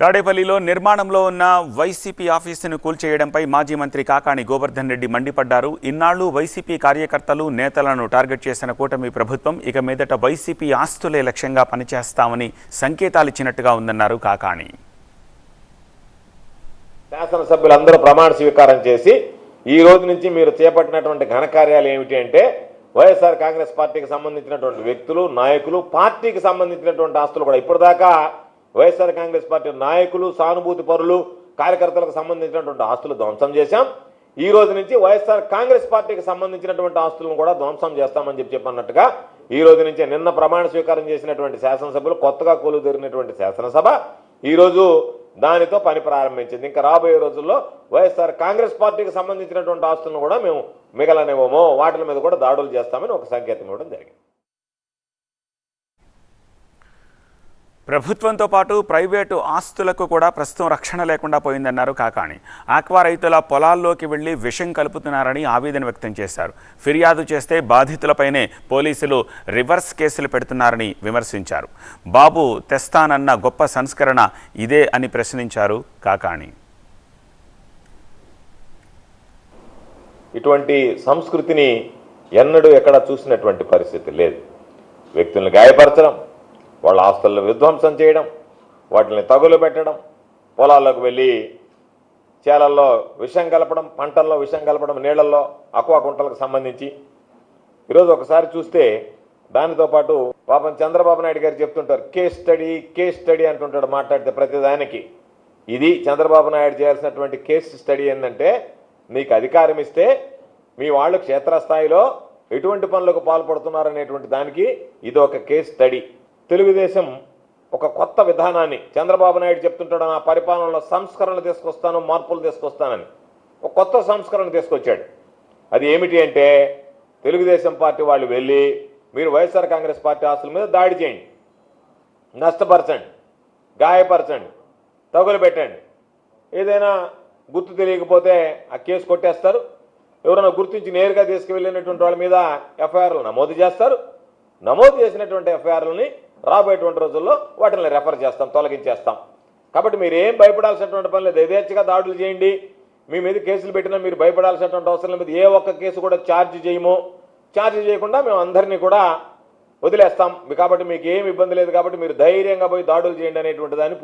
తాడేపల్లిలో నిర్మాణంలో ఉన్న వైసీపీ ఆఫీసును కూల్చేయడంపై మాజీ మంత్రి కాకాణి గోవర్ధన్ రెడ్డి మండిపడ్డారు. ఇన్నాళ్లు వైసీపీ కార్యకర్తలు, నేతలను టార్గెట్ చేసిన కూటమి ప్రభుత్వం ఇక మీదట వైసీపీ ఆస్తులే లక్ష్యంగా పనిచేస్తామని సంకేతాలిచ్చినట్టుగా ఉందన్నారు కాకాణి. శాసనసభ్యులందరూ ప్రమాణ స్వీకారం చేసి ఈ రోజు నుంచి మీరు చేపట్టినటువంటి ఘనకార్యాలు ఏమిటి అంటే వైఎస్ఆర్ కాంగ్రెస్ పార్టీకి సంబంధించినటువంటి వ్యక్తులు, నాయకులు, పార్టీకి సంబంధించినటువంటి ఆస్తులు కూడా ఇప్పటిదాకా వైఎస్ఆర్ కాంగ్రెస్ పార్టీ నాయకులు, సానుభూతి పరులు, కార్యకర్తలకు సంబంధించినటువంటి ఆస్తులు ధ్వంసం చేశాం. ఈ రోజు నుంచి వైఎస్ఆర్ కాంగ్రెస్ పార్టీకి సంబంధించినటువంటి ఆస్తులను కూడా ధ్వంసం చేస్తామని చెప్పన్నట్టుగా ఈ రోజు నుంచి నిన్న ప్రమాణ స్వీకారం చేసినటువంటి శాసనసభ్యులు, కొత్తగా కొలువుదీరినటువంటి శాసనసభ ఈ రోజు దానితో పని ప్రారంభించింది. ఇంకా రాబోయే రోజుల్లో వైఎస్ఆర్ కాంగ్రెస్ పార్టీకి సంబంధించినటువంటి ఆస్తులను కూడా మేము మిగలనివ్వమో, వాటి మీద కూడా దాడులు చేస్తామని ఒక సంకేతం ఇవ్వడం జరిగింది. ప్రభుత్వంతో పాటు ప్రైవేటు ఆస్తులకు కూడా ప్రస్తుతం రక్షణ లేకుండా పోయిందన్నారు కాకాణి. ఆక్వా రైతుల పొలాల్లోకి వెళ్లి విషం కలుపుతున్నారని ఆవేదన వ్యక్తం చేశారు. ఫిర్యాదు చేస్తే బాధితులపైనే పోలీసులు రివర్స్ కేసులు పెడుతున్నారని విమర్శించారు. బాబు తెస్తానన్న గొప్ప సంస్కరణ ఇదే అని ప్రశ్నించారు కాకాణి. ఇటువంటి సంస్కృతిని ఎన్నడూ ఎక్కడ చూసినటువంటి పరిస్థితి లేదు. వ్యక్తులను గాయపరచడం, వాళ్ళ ఆస్తులను విధ్వంసం చేయడం, వాటిని తగులు పెట్టడం, పొలాల్లోకి వెళ్ళి చేలల్లో విషం కలపడం, పంటల్లో విషం కలపడం, నీళ్లలో అక్వా కుంటలకు సంబంధించి ఈరోజు ఒకసారి చూస్తే దానితో పాటు పాపం చంద్రబాబు నాయుడు గారు చెప్తుంటారు కేస్ స్టడీ అంటుంటాడు మాట్లాడితే ప్రతిదానికి. ఇది చంద్రబాబు నాయుడు చేయాల్సినటువంటి కేస్ స్టడీ ఏంటంటే, నీకు అధికారం ఇస్తే మీ వాళ్ళు క్షేత్రస్థాయిలో ఎటువంటి పనులకు పాల్పడుతున్నారనేటువంటి దానికి ఇది ఒక కేస్ స్టడీ. తెలుగుదేశం ఒక కొత్త విధానాన్ని చంద్రబాబు నాయుడు చెప్తుంటాడు, నా పరిపాలనలో సంస్కరణలు తీసుకొస్తాను, మార్పులు తీసుకొస్తానని ఒక కొత్త సంస్కరణ తీసుకొచ్చాడు. అది ఏమిటి అంటే, తెలుగుదేశం పార్టీ వాళ్ళు వెళ్ళి మీరు వైఎస్ఆర్ కాంగ్రెస్ పార్టీ ఆస్తుల మీద దాడి చేయండి, నష్టపరచండి, గాయపరచండి, తగులు పెట్టండి. ఏదైనా గుర్తు తెలియకపోతే ఆ కేసు కొట్టేస్తారు. ఎవరైనా గుర్తించి నేరుగా తీసుకువెళ్ళినటువంటి వాళ్ళ మీద ఎఫ్ఐఆర్లు నమోదు చేస్తారు. నమోదు చేసినటువంటి ఎఫ్ఐఆర్లని రాబోయేటువంటి రోజుల్లో వాటిని రెఫర్ చేస్తాం, తొలగించేస్తాం. కాబట్టి మీరు ఏం భయపడాల్సినటువంటి పని లేదు. యథేచ్ఛగా దాడులు చేయండి. మీ మీద కేసులు పెట్టినా మీరు భయపడాల్సినటువంటి అవసరం లేదు. ఏ ఒక్క కేసు కూడా ఛార్జ్ చేయము. ఛార్జ్ చేయకుండా మేము అందరినీ కూడా వదిలేస్తాం. కాబట్టి మీకు ఏమి ఇబ్బంది లేదు. కాబట్టి మీరు ధైర్యంగా పోయి దాడులు చేయండి అనేటువంటి దాన్ని